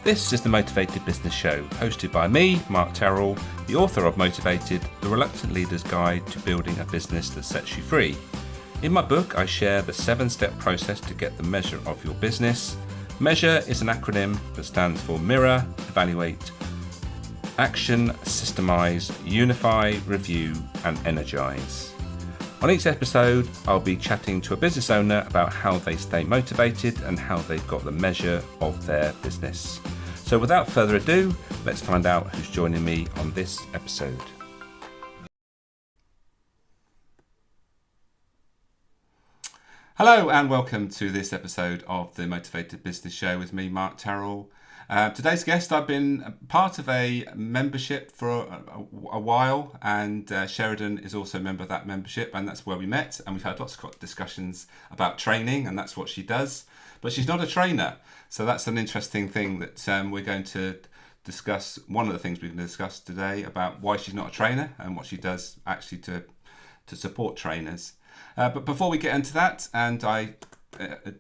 This is the Motivated Business Show, hosted by me, Mark Terrell, the author of Motivated, the Reluctant Leader's Guide to Building a Business That Sets You Free. In my book, I share the 7-step process to get the measure of your business. MEASURE is an acronym that stands for Mirror, Evaluate, Action, Systemize, Unify, Review, and Energize. On each episode, I'll be chatting to a business owner about how they stay motivated and how they've got the measure of their business. So without further ado, let's find out who's joining me on this episode. Hello and welcome to this episode of the Motivated Business Show with me, Mark Terrell. Today's guest, I've been part of a membership for a while, and Sheridan is also a member of that membership, and that's where we met, and we've had lots of discussions about training, and that's what she does. But she's not a trainer, so that's an interesting thing that we're going to discuss. One of the things we're going to discuss today about why she's not a trainer and what she does actually to support trainers. But before we get into that, and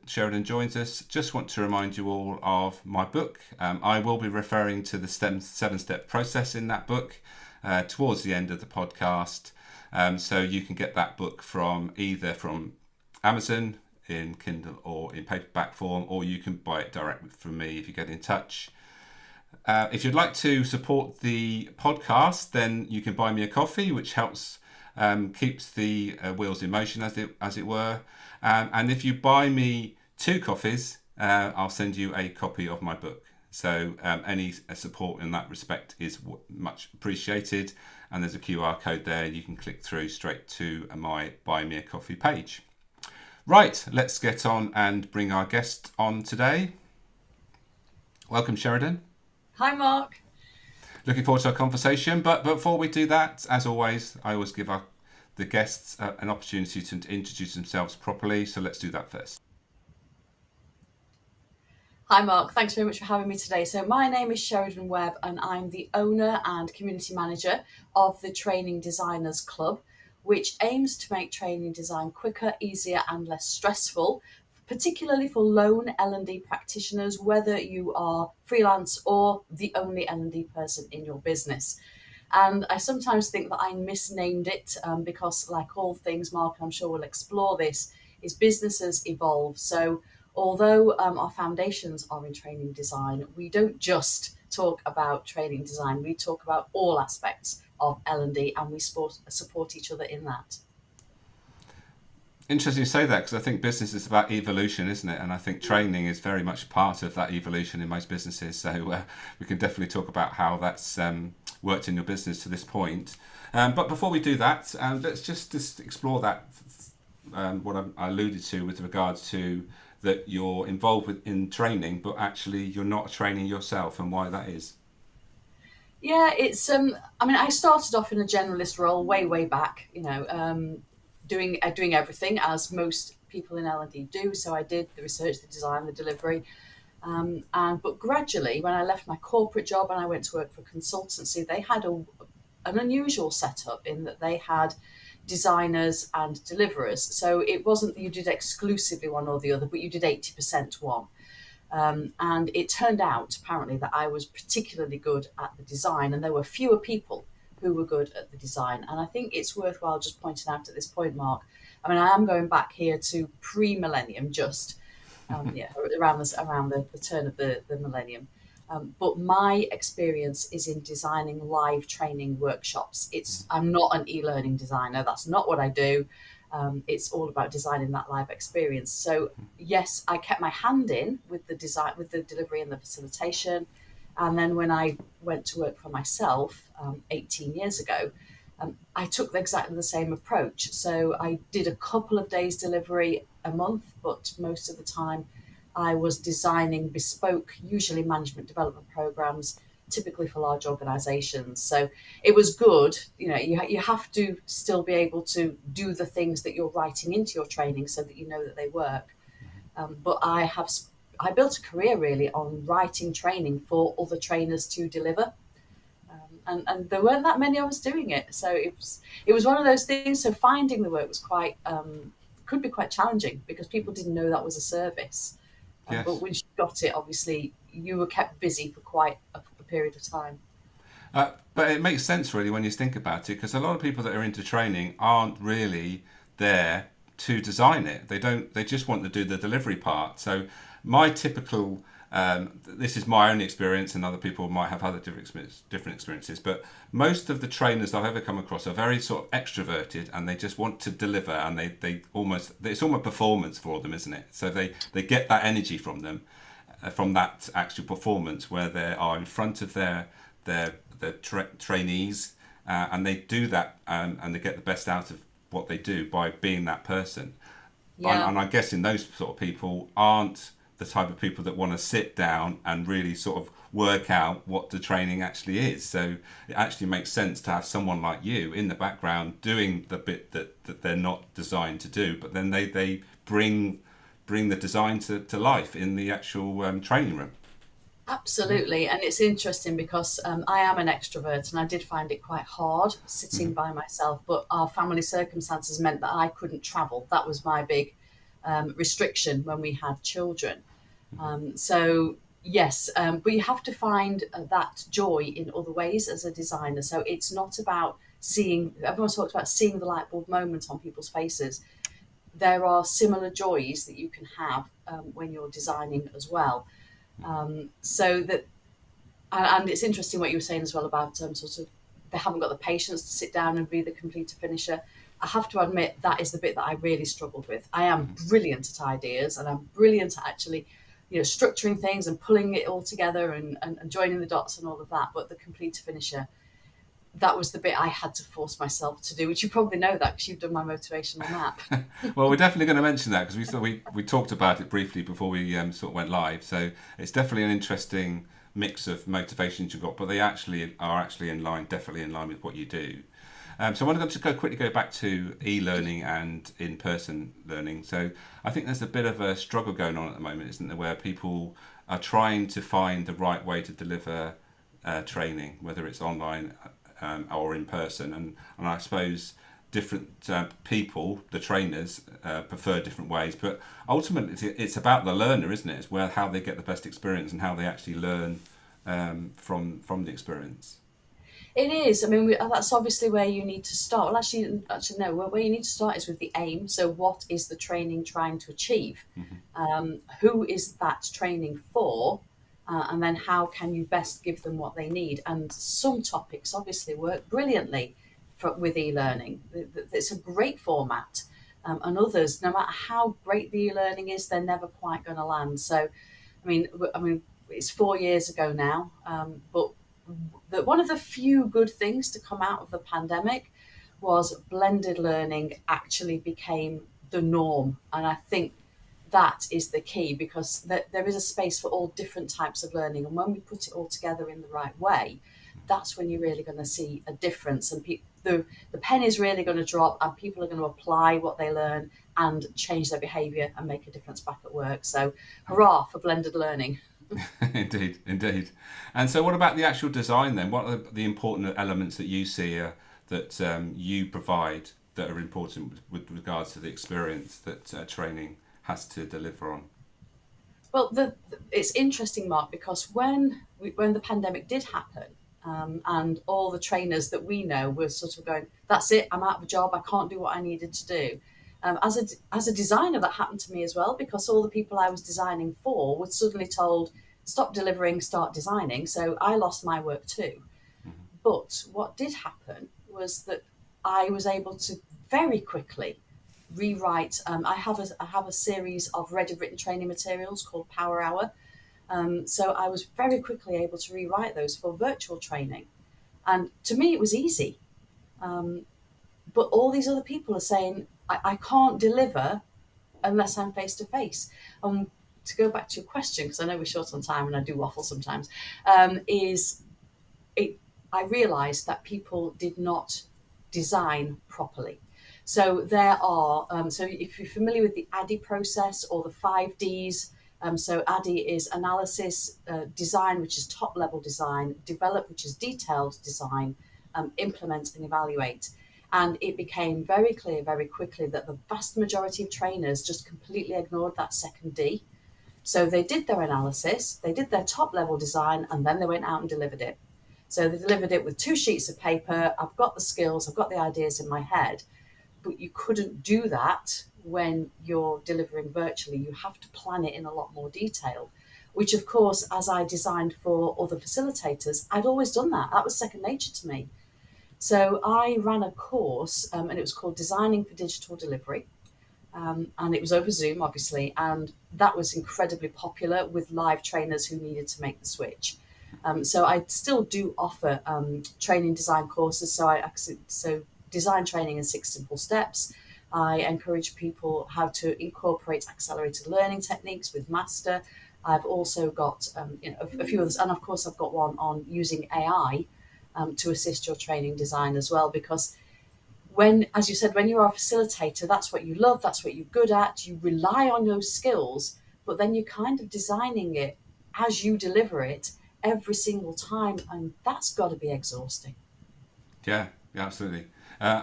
Sheridan joins us, just want to remind you all of my book. I will be referring to the 7-step process in that book towards the end of the podcast. So you can get that book from either from Amazon in Kindle or in paperback form, or you can buy it directly from me if you get in touch. If you'd like to support the podcast, then you can buy me a coffee, which helps keeps the wheels in motion, as it were. And if you buy me 2 coffees, I'll send you a copy of my book. So any support in that respect is much appreciated. And there's a QR code there. You can click through straight to my Buy Me a Coffee page. Right, let's get on and bring our guest on today. Welcome, Sheridan. Hi, Mark. Looking forward to our conversation. But before we do that, as always, I always give the guests an opportunity to introduce themselves properly. So let's do that first. Hi, Mark. Thanks very much for having me today. So my name is Sheridan Webb, and I'm the owner and community manager of the Training Designers Club, which aims to make training design quicker, easier, and less stressful, particularly for lone L&D practitioners, whether you are freelance or the only L&D person in your business. And I sometimes think that I misnamed it because, like all things, Mark, I'm sure we'll explore this, is businesses evolve. So although our foundations are in training design, we don't just talk about training design, we talk about all aspects of L&D, and we support each other in that. Interesting you say that, because I think business is about evolution, isn't it? And I think training is very much part of that evolution in most businesses. So we can definitely talk about how that's worked in your business to this point. But before we do that, let's just explore that, what I alluded to with regards to that you're involved in training, but actually you're not training yourself, and why that is. Yeah, it's I started off in a generalist role way back, doing everything as most people in L&D do. So I did the research, the design, the delivery, but gradually, when I left my corporate job and I went to work for consultancy, they had an unusual setup in that they had designers and deliverers. So it wasn't that you did exclusively one or the other, but you did 80% one. And it turned out, apparently, that I was particularly good at the design, and there were fewer people who were good at the design. And I think it's worthwhile just pointing out at this point, Mark, I am going back here to pre-millennium, just around the turn of the millennium. But my experience is in designing live training workshops. I'm not an e-learning designer. That's not what I do. It's all about designing that live experience. So yes, I kept my hand in with the design, with the delivery and the facilitation. And then when I went to work for myself 18 years ago, I took exactly the same approach. So I did a couple of days delivery a month, but most of the time I was designing bespoke, usually management development programs, typically for large organizations. So it was good. You have to still be able to do the things that you're writing into your training so that you know that they work. But I built a career really on writing training for other trainers to deliver. And there weren't that many of us doing it. So it was one of those things. So finding the work was could be quite challenging because people didn't know that was a service. Yes. But once you got it, obviously, you were kept busy for quite a period of time. But it makes sense really when you think about it, because a lot of people that are into training aren't really there to design it. They don't. They just want to do the delivery part. So my typical, this is my own experience, and other people might have other different experiences. But most of the trainers I've ever come across are very sort of extroverted, and they just want to deliver, and they almost, it's almost performance for them, isn't it? So they get that energy from them, from that actual performance where they are in front of their trainees, and they do that, and they get the best out of what they do by being that person. Yeah. And I'm guessing those sort of people aren't the type of people that want to sit down and really sort of work out what the training actually is. So it actually makes sense to have someone like you in the background doing the bit that they're not designed to do, but then they bring the design to life in the actual training room. Absolutely, and it's interesting because I am an extrovert, and I did find it quite hard sitting by myself. But our family circumstances meant that I couldn't travel. That was my big restriction when we had children. So yes, but you have to find that joy in other ways as a designer. So it's not about seeing. Everyone talks about seeing the light bulb moment on people's faces. There are similar joys that you can have when you're designing as well. So that, and it's interesting what you were saying as well about sort of they haven't got the patience to sit down and be the completer finisher. I have to admit that is the bit that I really struggled with. I am brilliant at ideas, and I'm brilliant at actually, structuring things and pulling it all together and joining the dots and all of that. But the completer finisher, that was the bit I had to force myself to do, which you probably know that because you've done my motivational map. Well, we're definitely going to mention that because we talked about it briefly before we sort of went live. So it's definitely an interesting mix of motivations you've got, but they actually are actually in line, definitely in line with what you do. So I want to just quickly go back to e-learning and in-person learning. So I think there's a bit of a struggle going on at the moment, isn't there, where people are trying to find the right way to deliver training, whether it's online or in person. And I suppose different people, the trainers, prefer different ways. But ultimately, it's about the learner, isn't it? It's where how they get the best experience and how they actually learn from the experience. It is. I mean, that's obviously where you need to start. Well, actually, no. Where you need to start is with the aim. So, what is the training trying to achieve? Who is that training for? And then, how can you best give them what they need? And some topics obviously work brilliantly with e-learning. It's a great format, and others, no matter how great the e-learning is, they're never quite going to land. So, I mean, it's 4 years ago now, but one of the few good things to come out of the pandemic was blended learning actually became the norm. And I think that is the key because there is a space for all different types of learning. And when we put it all together in the right way, that's when you're really going to see a difference. And the pen is really going to drop, and people are going to apply what they learn and change their behaviour and make a difference back at work. So, hurrah for blended learning. Indeed, indeed. And so, what about the actual design then? What are the important elements that you see that you provide that are important with regards to the experience that training has to deliver on? Well, it's interesting, Mark, because when the pandemic did happen, and all the trainers that we know were sort of going, "That's it, I'm out of a job. I can't do what I needed to do." As a designer, that happened to me as well because all the people I was designing for were suddenly told, "Stop delivering, start designing." So I lost my work too. But what did happen was that I was able to very quickly rewrite. I have a series of ready written training materials called Power Hour. So I was very quickly able to rewrite those for virtual training, and to me it was easy. Um, but all these other people are saying I can't deliver unless I'm face to face. To go back to your question, because I know we're short on time and I do waffle sometimes, is it, I realised that people did not design properly. So there are, so if you're familiar with the ADDIE process or the 5Ds, so ADDIE is analysis, design, which is top level design, develop, which is detailed design, implement and evaluate. And it became very clear very quickly that the vast majority of trainers just completely ignored that second D. So they did their analysis, they did their top level design, and then they went out and delivered it. So they delivered it with 2 sheets of paper. I've got the skills, I've got the ideas in my head, but you couldn't do that when you're delivering virtually. You have to plan it in a lot more detail, which, of course, as I designed for other facilitators, I'd always done that. That was second nature to me. So I ran a course, and it was called Designing for Digital Delivery. And it was over Zoom, obviously, and that was incredibly popular with live trainers who needed to make the switch. So I still do offer training design courses. So design training in 6 simple steps. I encourage people how to incorporate accelerated learning techniques with Master. I've also got a few others, and of course I've got one on using AI to assist your training design as well, because when, as you said, when you're a facilitator, that's what you love, that's what you're good at, you rely on those skills, but then you're kind of designing it as you deliver it every single time, and that's got to be exhausting. Yeah, yeah, absolutely.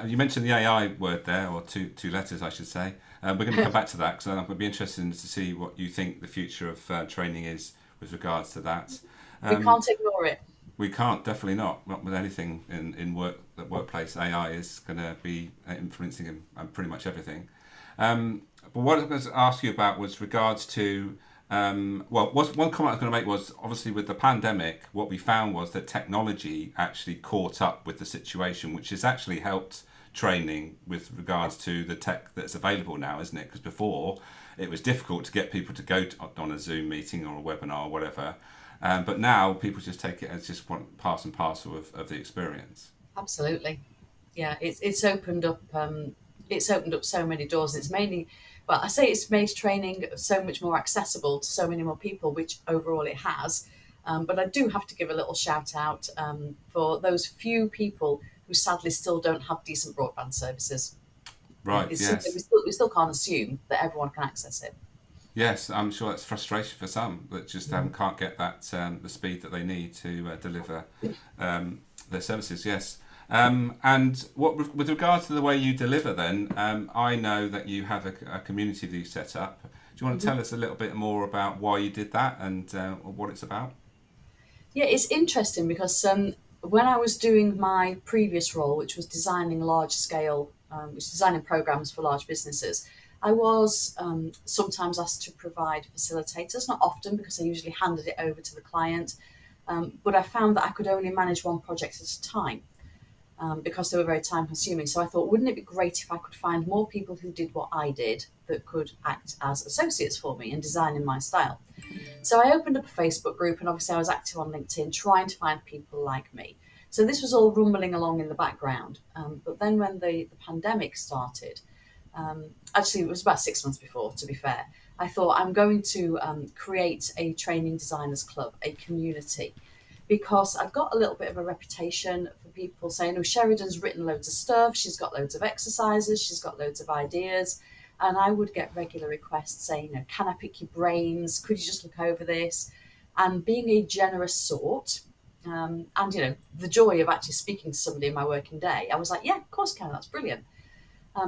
You mentioned the AI word there, or two letters, I should say. We're going to come back to that because I'm going to be interested to see what you think the future of training is with regards to that. We Um, can't ignore it. we can't, definitely not with anything in work. The workplace AI is going to be influencing pretty much everything. But what I was going to ask you about was regards to one comment I was going to make was obviously with the pandemic, what we found was that technology actually caught up with the situation, which has actually helped training with regards to the tech that's available now, isn't it? Because before it was difficult to get people to go on a Zoom meeting or a webinar or whatever. But now people just take it as just one part and parcel of the experience. Absolutely. Yeah, it's opened up so many doors. It's mainly, well, I say it's made training so much more accessible to so many more people, which overall it has. But I do have to give a little shout out for those few people who sadly still don't have decent broadband services. Right, It's something yes. we still can't assume that everyone can access it. Yes, I'm sure that's frustration for some that just Mm. can't get that the speed that they need to deliver their services. Yes, and what with regard to the way you deliver, then I know that you have a community that you set up. Do you want to Mhm. tell us a little bit more about why you did that and what it's about? Yeah, it's interesting because when I was doing my previous role, which was designing large scale, which was designing programs for large businesses, I was sometimes asked to provide facilitators, not often because I usually handed it over to the client. But I found that I could only manage one project at a time because they were very time consuming. So I thought, wouldn't it be great if I could find more people who did what I did that could act as associates for me and design in my style? So I opened up a Facebook group, and obviously I was active on LinkedIn trying to find people like me. So this was all rumbling along in the background. But then when the pandemic started, actually it was about 6 months before, to be fair, I thought I'm going to create a training designers club, a community, because I've got a little bit of a reputation for people saying, oh, Sheridan's written loads of stuff, she's got loads of exercises, she's got loads of ideas. And I would get regular requests saying, can I pick your brains? Could you just look over this? And being a generous sort, and the joy of actually speaking to somebody in my working day, I was like, yeah, of course, I can. That's brilliant.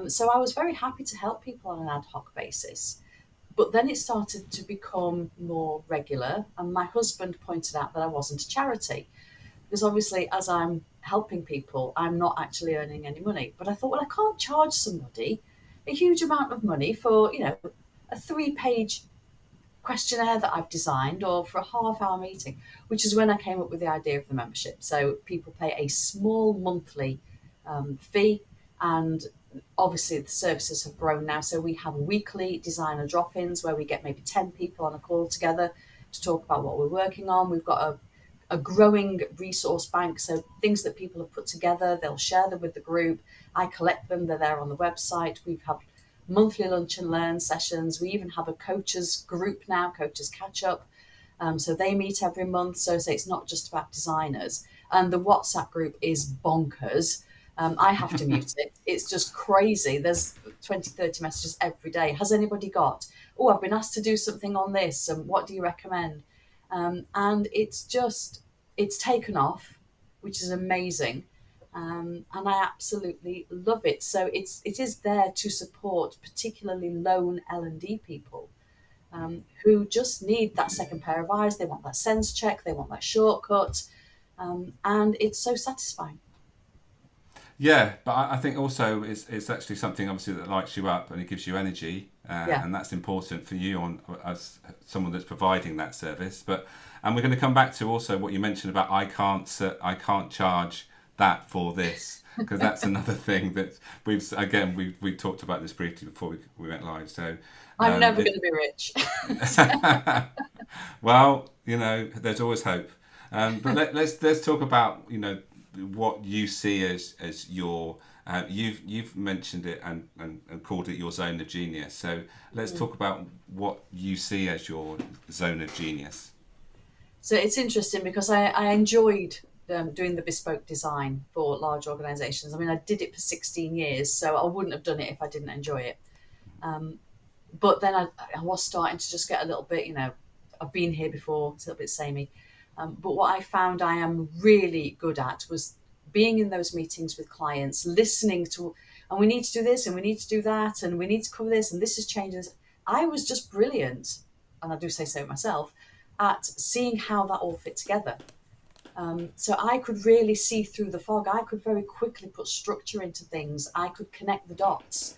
So I was very happy to help people on an ad hoc basis. But then it started to become more regular, and my husband pointed out that I wasn't a charity because obviously, as I'm helping people, I'm not actually earning any money. But I thought, well, I can't charge somebody a huge amount of money for a 3-page questionnaire that I've designed or for a half-hour meeting, which is when I came up with the idea of the membership. So people pay a small monthly fee, and obviously the services have grown now. So we have weekly designer drop-ins where we get maybe 10 people on a call together to talk about what we're working on. We've got a growing resource bank, so things that people have put together, they'll share them with the group. I collect them, they're there on the website. We've had monthly lunch and learn sessions. We even have a coaches group now, coaches catch up. So they meet every month. So it's not just about designers. And the WhatsApp group is bonkers. I have to mute it. It's just crazy. There's 20, 30 messages every day. Has anybody got? Oh, I've been asked to do something on this. What do you recommend? And it's taken off, which is amazing. And I absolutely love it. So it is there to support particularly lone L&D people. who just need that second pair of eyes. They want that sense check, they want that shortcut, and it's so satisfying. Yeah, but I think also it's actually something obviously that lights you up and it gives you energy, Yeah. and that's important for you on as someone that's providing that service. But and we're going to come back to also what you mentioned about I can't charge that for this, because that's another thing that we talked about this briefly before we went live. So I'm never going it to be rich. well, there's always hope. But let's talk about what you see as your you've mentioned it and called it your zone of genius. So let's talk about what you see as your zone of genius. So it's interesting because I enjoyed doing the bespoke design for large organisations. I mean, I did it for 16 years, so I wouldn't have done it if I didn't enjoy it. But then I was starting to just get a little bit, I've been here before, it's a little bit samey. But what I found I am really good at was being in those meetings with clients, listening to, and we need to do this and we need to do that and we need to cover this and this is changing. I was just brilliant, and I do say so myself, at seeing how that all fit together. So I could really see through the fog. I could very quickly put structure into things. I could connect the dots,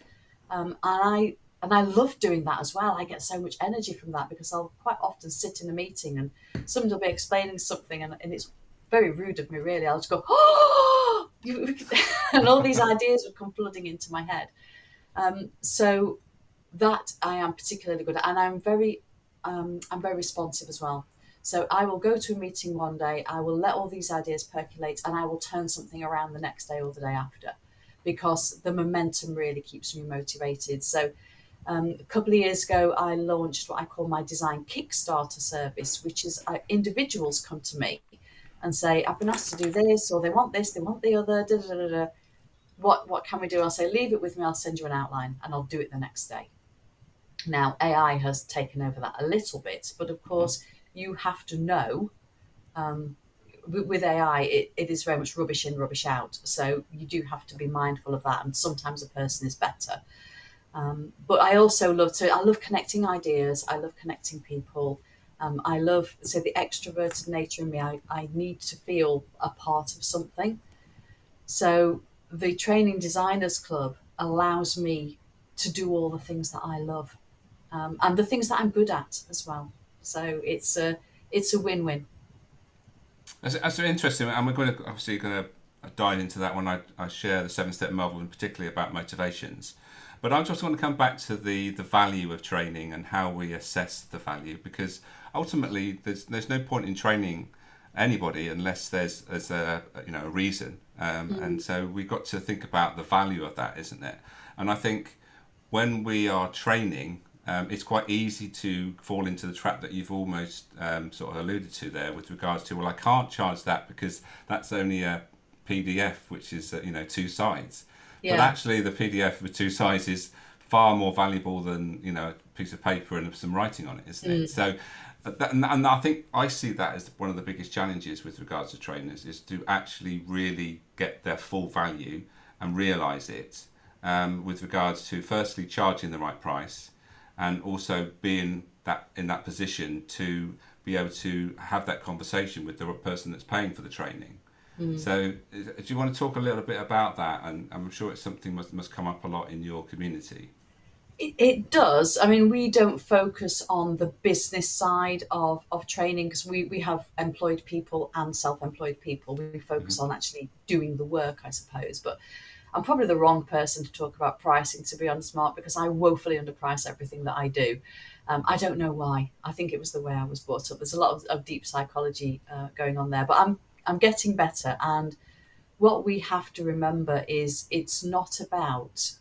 and I love doing that as well. I get so much energy from that because I'll quite often sit in a meeting and somebody will be explaining something, and it's very rude of me, really. I'll just go, oh, and all these ideas would come flooding into my head. So that I am particularly good at, and I'm very responsive as well. So I will go to a meeting one day, I will let all these ideas percolate, and I will turn something around the next day or the day after, because the momentum really keeps me motivated. So a couple of years ago, I launched what I call my design Kickstarter service, which is individuals come to me and say, I've been asked to do this, or they want this, they want the other, da da da da. What can we do? I'll say, leave it with me, I'll send you an outline, and I'll do it the next day. Now, AI has taken over that a little bit, but of course, you have to know um, with AI, it is very much rubbish in, rubbish out. So you do have to be mindful of that, and sometimes a person is better. But I love connecting ideas. I love connecting people. I love, so the extroverted nature in me, I need to feel a part of something. So the Training Designers Club allows me to do all the things that I love, and the things that I'm good at as well. So it's a win-win. That's very interesting, and we're going to dive into that when I share the 7-step model, and particularly about motivations. But I just want to come back to the value of training and how we assess the value, because ultimately there's no point in training anybody unless there's a reason, and so we've got to think about the value of that, isn't it? And I think when we are training, it's quite easy to fall into the trap that you've almost sort of alluded to there, with regards to, well, I can't charge that because that's only a PDF, which is 2 sides. But Yeah. actually, the PDF with 2 sides is far more valuable than a piece of paper and some writing on it, isn't it? So, and I think I see that as one of the biggest challenges with regards to trainers, is to actually really get their full value and realise it, with regards to firstly charging the right price, and also being that in that position to be able to have that conversation with the person that's paying for the training. So, do you want to talk a little bit about that? And I'm sure it's something must come up a lot in your community. It does. I mean, we don't focus on the business side of training because we have employed people and self-employed people. We focus on actually doing the work, I suppose. But I'm probably the wrong person to talk about pricing, to be honest, Mark, because I woefully underprice everything that I do. I don't know why. I think it was the way I was brought up. There's a lot of deep psychology going on there, but I'm getting better. And what we have to remember is it's not about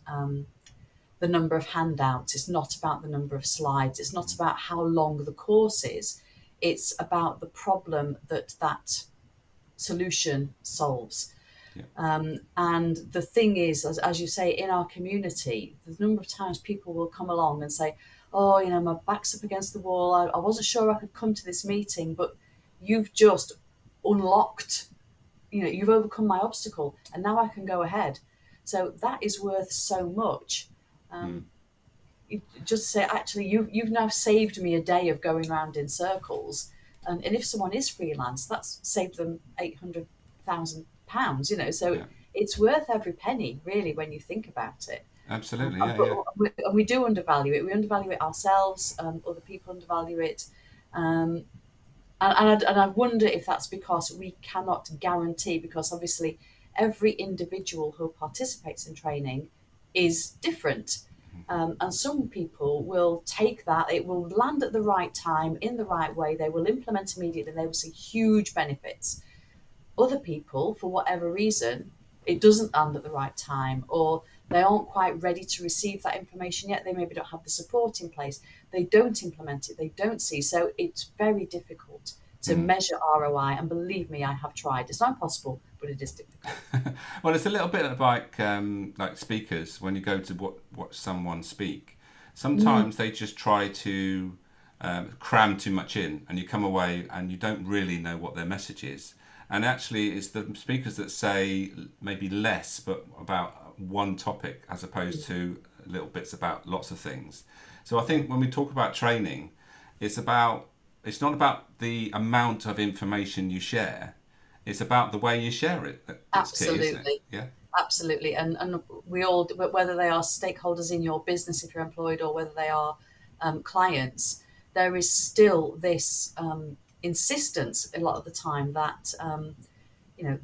the number of handouts, it's not about the number of slides, it's not about how long the course is. It's about the problem that solution solves. Yeah. And the thing is, as you say, in our community, the number of times people will come along and say, oh, my back's up against the wall. I wasn't sure I could come to this meeting, but you've just unlocked, you've overcome my obstacle and now I can go ahead. So that is worth so much. Um, just say, actually, you've now saved me a day of going around in circles. And if someone is freelance, that's saved them £800,000, so Yeah. it's worth every penny, really, when you think about it. Absolutely. And, Yeah. but Yeah. we do undervalue it. We undervalue it ourselves. Other people undervalue it. Um, and I wonder if that's because we cannot guarantee, because obviously every individual who participates in training is different. And some people will take that, it will land at the right time, in the right way, they will implement immediately, they will see huge benefits. Other people, for whatever reason, it doesn't land at the right time, or they aren't quite ready to receive that information yet. They maybe don't have the support in place. They don't implement it. They don't see. So it's very difficult to Mm. measure ROI. And believe me, I have tried. It's not impossible, but it is difficult. Well, it's a little bit like speakers when you go to watch someone speak. Mm, Sometimes they just try to cram too much in, and you come away and you don't really know what their message is. And actually, it's the speakers that say maybe less, but about one topic, as opposed to little bits about lots of things. So I think when we talk about training, it's about it's not about the amount of information you share. It's about the way you share it that's key, isn't it? absolutely. Yeah. Absolutely. And we all, whether they are stakeholders in your business if you're employed, or whether they are clients, there is still this insistence a lot of the time that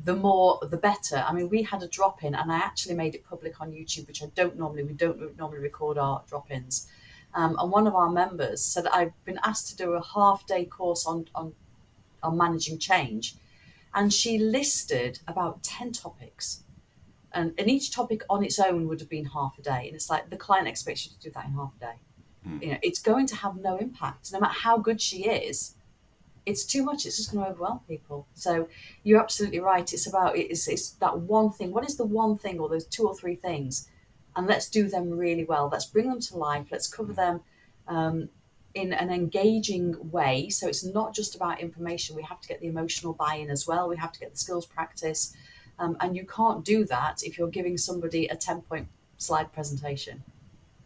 the more the better. I mean, we had a drop in, and I actually made it public on YouTube, which we don't normally record our drop ins. And one of our members said, I've been asked to do a half-day course on managing change, and she listed about 10 topics, and each topic on its own would have been half a day. And it's like, the client expects you to do that in half a day. Mm. It's going to have no impact, no matter how good she is. It's too much. It's just going to overwhelm people. So you're absolutely right. It's that one thing. What is the one thing, or those two or three things? And let's do them really well. Let's bring them to life. Let's cover them um, in an engaging way. So it's not just about information. We have to get the emotional buy-in as well. We have to get the skills practice. And you can't do that if you're giving somebody a 10-point slide presentation.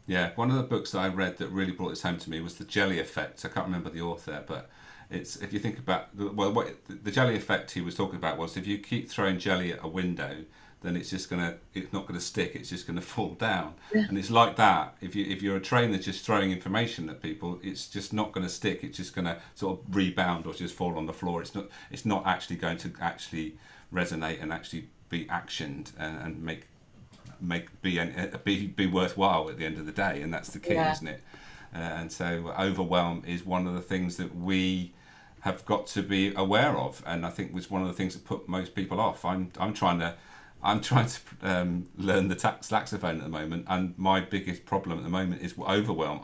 Yeah, one of the books that I read that really brought this home to me was The Jelly Effect. I can't remember the author, but it's if you think about what the jelly effect he was talking about was, if you keep throwing jelly at a window, then it's not gonna stick. It's just gonna fall down. Yeah. And it's like that. If you're a trainer just throwing information at people, it's just not gonna stick. It's just gonna sort of rebound or just fall on the floor. It's not actually going to actually resonate and actually be actioned and be worthwhile at the end of the day, and that's the key, Yeah. isn't it? And so overwhelm is one of the things that we have got to be aware of, and I think was one of the things that put most people off. I'm trying to learn the saxophone at the moment, and my biggest problem at the moment is overwhelm.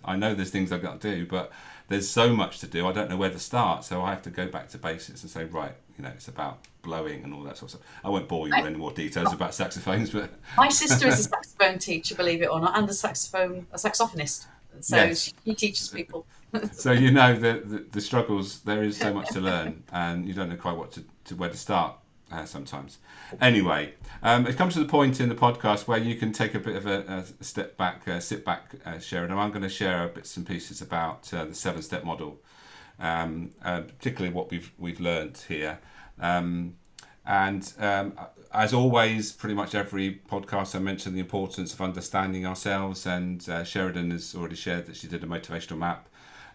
I know there's things I've got to do, but there's so much to do. I don't know where to start, so I have to go back to basics and say, right, it's about blowing and all that sort of stuff. I won't bore you with any more details about saxophones, but My sister is a saxophone teacher, believe it or not, and a saxophonist. So yes. she teaches people. So the struggles. There is so much to learn, and you don't know quite where to start sometimes. Anyway, it comes to the point in the podcast where you can take a bit of a step back, sit back, Sheridan. I'm going to share bits and pieces about the 7-step model, particularly what we've learned here. And as always, pretty much every podcast I mention the importance of understanding ourselves, and Sheridan has already shared that she did a motivational map,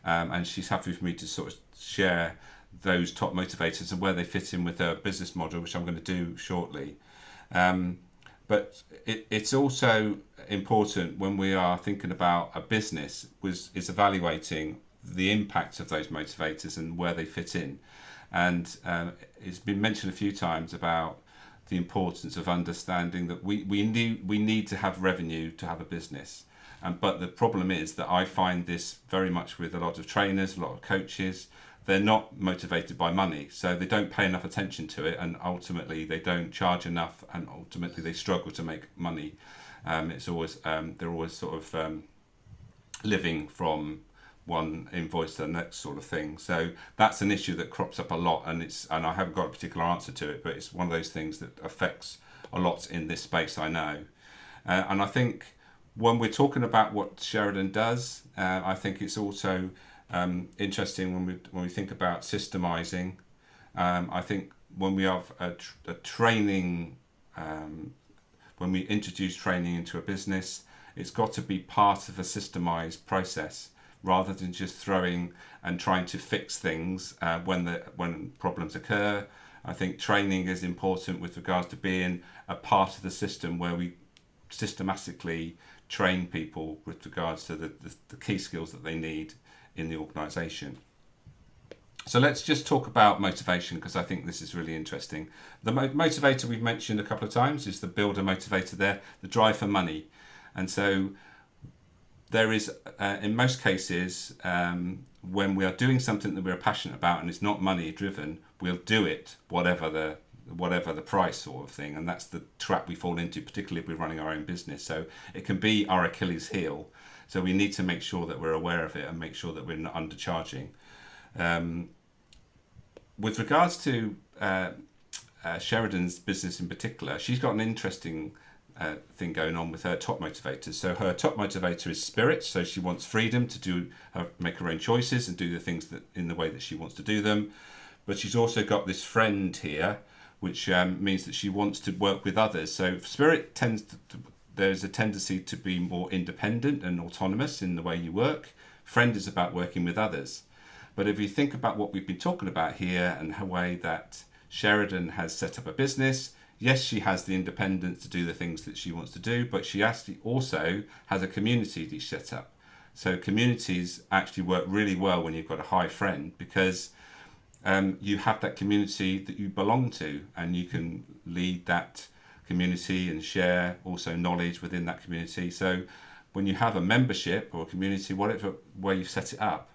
and she's happy for me to sort of share those top motivators and where they fit in with her business model, which I'm going to do shortly. But it's also important when we are thinking about a business is evaluating the impact of those motivators and where they fit in. And it's been mentioned a few times about the importance of understanding that we need to have revenue to have a business. But the problem is that I find this very much with a lot of trainers, a lot of coaches. They're not motivated by money, so they don't pay enough attention to it, and ultimately they don't charge enough, and ultimately they struggle to make money. It's always they're always sort of living from one invoice to the next sort of thing. So that's an issue that crops up a lot, and I haven't got a particular answer to it, but it's one of those things that affects a lot in this space, I know. And I think when we're talking about what Sheridan does, I think it's also interesting when we think about systemizing. I think when we have a training, when we introduce training into a business, it's got to be part of a systemized process rather than just throwing and trying to fix things when problems occur. I think training is important with regards to being a part of the system where we systematically train people with regards to the key skills that they need in the organisation. So let's just talk about motivation because I think this is really interesting. The motivator we've mentioned a couple of times is the builder motivator there, the drive for money. And so there is, in most cases, when we are doing something that we're passionate about and it's not money driven, we'll do it whatever the price sort of thing, and that's the trap we fall into, particularly if we're running our own business. So it can be our Achilles heel. So we need to make sure that we're aware of it and make sure that we're not undercharging. With regards to Sheridan's business in particular, she's got an interesting thing going on with her top motivators. So her top motivator is spirit. So she wants freedom to make her own choices and do the things that in the way that she wants to do them. But she's also got this friend here, which means that she wants to work with others. So spirit there's a tendency to be more independent and autonomous in the way you work. Friend is about working with others. But if you think about what we've been talking about here and the way that Sheridan has set up a business, yes, she has the independence to do the things that she wants to do, but she actually also has a community that she set up. So communities actually work really well when you've got a high friend because you have that community that you belong to and you can lead that community and share also knowledge within that community. So when you have a membership or a community, whatever way you've set it up,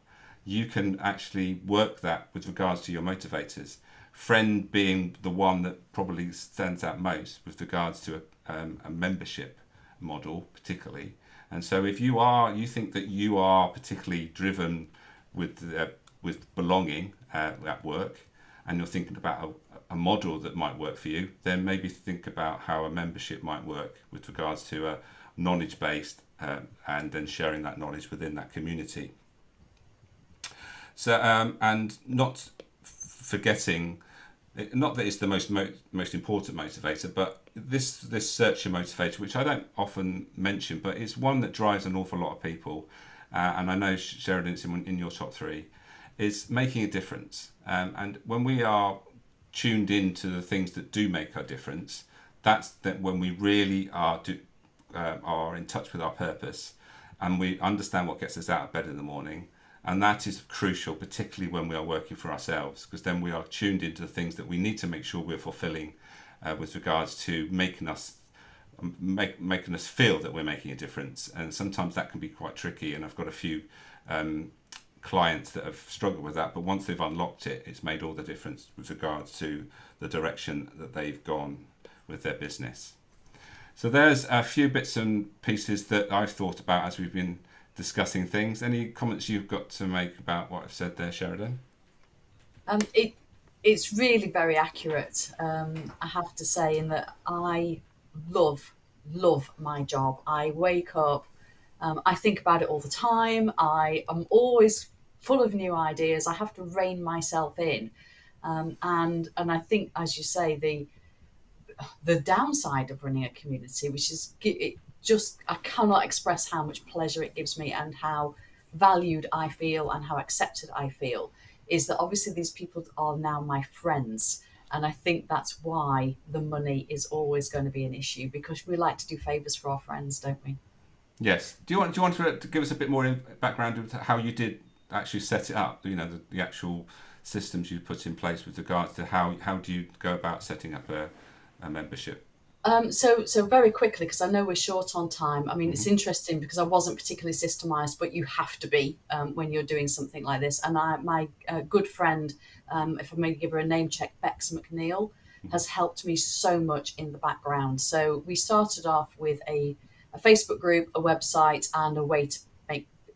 you can actually work that with regards to your motivators. Friend being the one that probably stands out most with regards to a membership model, particularly. And so if you think that you are particularly driven with belonging at work, and you're thinking about a model that might work for you, then maybe think about how a membership might work with regards to a knowledge based and then sharing that knowledge within that community. So and not forgetting, not that it's the most important motivator, but this searcher motivator, which I don't often mention, but it's one that drives an awful lot of people, and I know Sheridan's in your top three, is making a difference. And when we are tuned into the things that do make our difference, that's that when we really are in touch with our purpose, and we understand what gets us out of bed in the morning. And that is crucial, particularly when we are working for ourselves, because then we are tuned into the things that we need to make sure we're fulfilling with regards to making us feel that we're making a difference. And sometimes that can be quite tricky. And I've got a few clients that have struggled with that, but once they've unlocked it, it's made all the difference with regards to the direction that they've gone with their business. So there's a few bits and pieces that I've thought about as we've been discussing things. Any comments you've got to make about what I've said there, Sheridan? It's really very accurate. I have to say, in that I love my job. I wake up, I think about it all the time. I am always full of new ideas. I have to rein myself in, and I think, as you say, the downside of running a community, which is I cannot express how much pleasure it gives me and how valued I feel and how accepted I feel, is that obviously these people are now my friends. And I think that's why the money is always going to be an issue, because we like to do favours for our friends, don't we? Yes. Do you want to give us a bit more background of how you did actually set it up? You know, the actual systems you put in place with regards to how do you go about setting up a membership? So very quickly, because I know we're short on time. I mean, Mm-hmm. it's interesting because I wasn't particularly systemized, but you have to be when you're doing something like this. And my good friend, if I may give her a name check, Bex McNeil, has helped me so much in the background. So we started off with a Facebook group, a website, and a way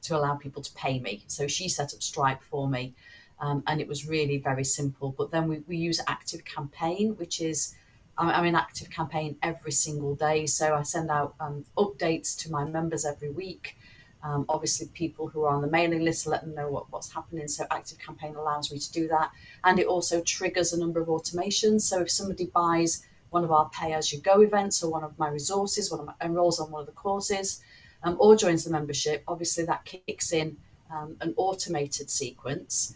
to allow people to pay me. So she set up Stripe for me, and it was really very simple. But then we use Active Campaign, which is, I'm in active campaign every single day. So I send out updates to my members every week. Obviously, people who are on the mailing list let them know what's happening. So active campaign allows me to do that. And it also triggers a number of automations. So if somebody buys one of our pay-as-you-go events or one of my resources, enrolls on one of the courses, or joins the membership, obviously that kicks in an automated sequence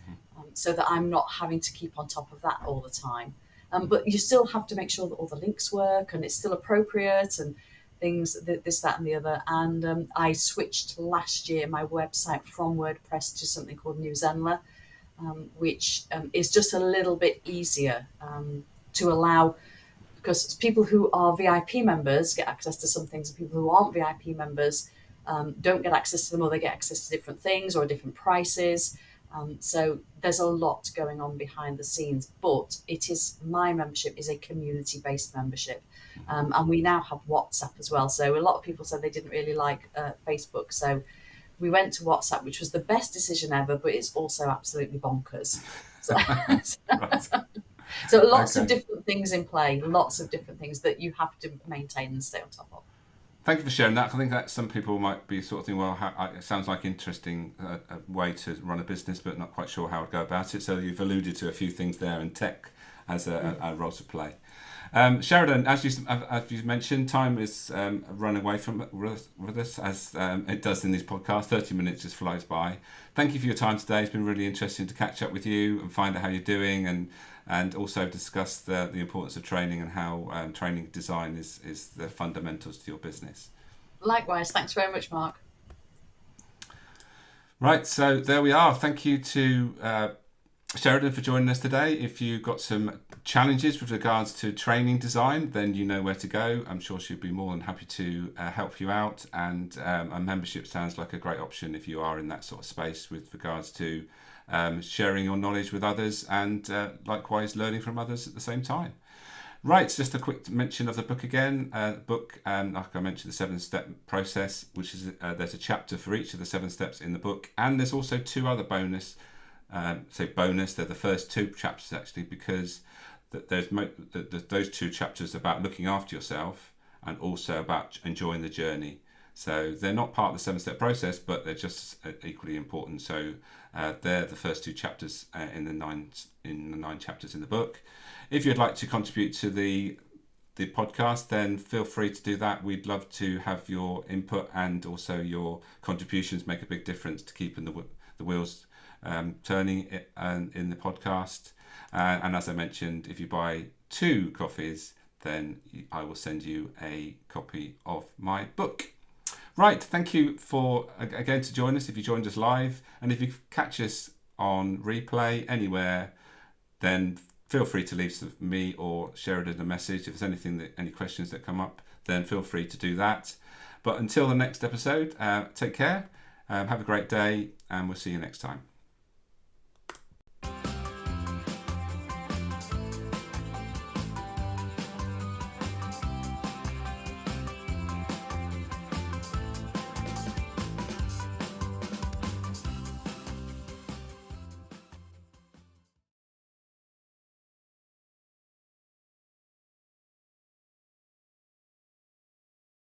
so that I'm not having to keep on top of that all the time. But you still have to make sure that all the links work and it's still appropriate and things, this, that, and the other. And I switched last year my website from WordPress to something called Newsendler, which is just a little bit easier to allow, because people who are VIP members get access to some things, and people who aren't VIP members don't get access to them, or they get access to different things or different prices. So there's a lot going on behind the scenes, but my membership is a community-based membership. And we now have WhatsApp as well. So a lot of people said they didn't really like Facebook. So we went to WhatsApp, which was the best decision ever, but it's also absolutely bonkers. So, Right. so lots of Okay. different things in play, lots of different things that you have to maintain and stay on top of. Thank you for sharing that. I think that some people might be sort of thinking, well, it sounds like an interesting way to run a business, but not quite sure how to go about it. So you've alluded to a few things there, and tech as a role to play. Sheridan, as you mentioned, time is run away with us, as it does in these podcasts. 30 minutes just flies by. Thank you for your time today. It's been really interesting to catch up with you and find out how you're doing, and also discuss the importance of training and how training design is the fundamentals to your business. Likewise, thanks very much, Mark. Right, so there we are. Thank you to Sheridan for joining us today. If you've got some challenges with regards to training design, then you know where to go. I'm sure she'll be more than happy to help you out, and a membership sounds like a great option if you are in that sort of space with regards to sharing your knowledge with others, and likewise learning from others at the same time. Right, just a quick mention of the book again. Like I mentioned, the 7-step process, which is there's a chapter for each of the 7 steps in the book, and there's also 2 other bonus. They're the first 2 chapters actually, because there's those 2 chapters about looking after yourself and also about enjoying the journey. So they're not part of the 7-step process, but they're just equally important. So they're the first 2 chapters in the 9 chapters in the book. If you'd like to contribute to the podcast, then feel free to do that. We'd love to have your input, and also your contributions make a big difference to keeping the wheels turning in the podcast. And as I mentioned, if you buy 2 coffees, then I will send you a copy of my book. Right, thank you for again to join us if you joined us live, and if you catch us on replay anywhere, then feel free to leave me or Sheridan a message. If there's any questions that come up, then feel free to do that. But until the next episode, take care, have a great day, and we'll see you next time.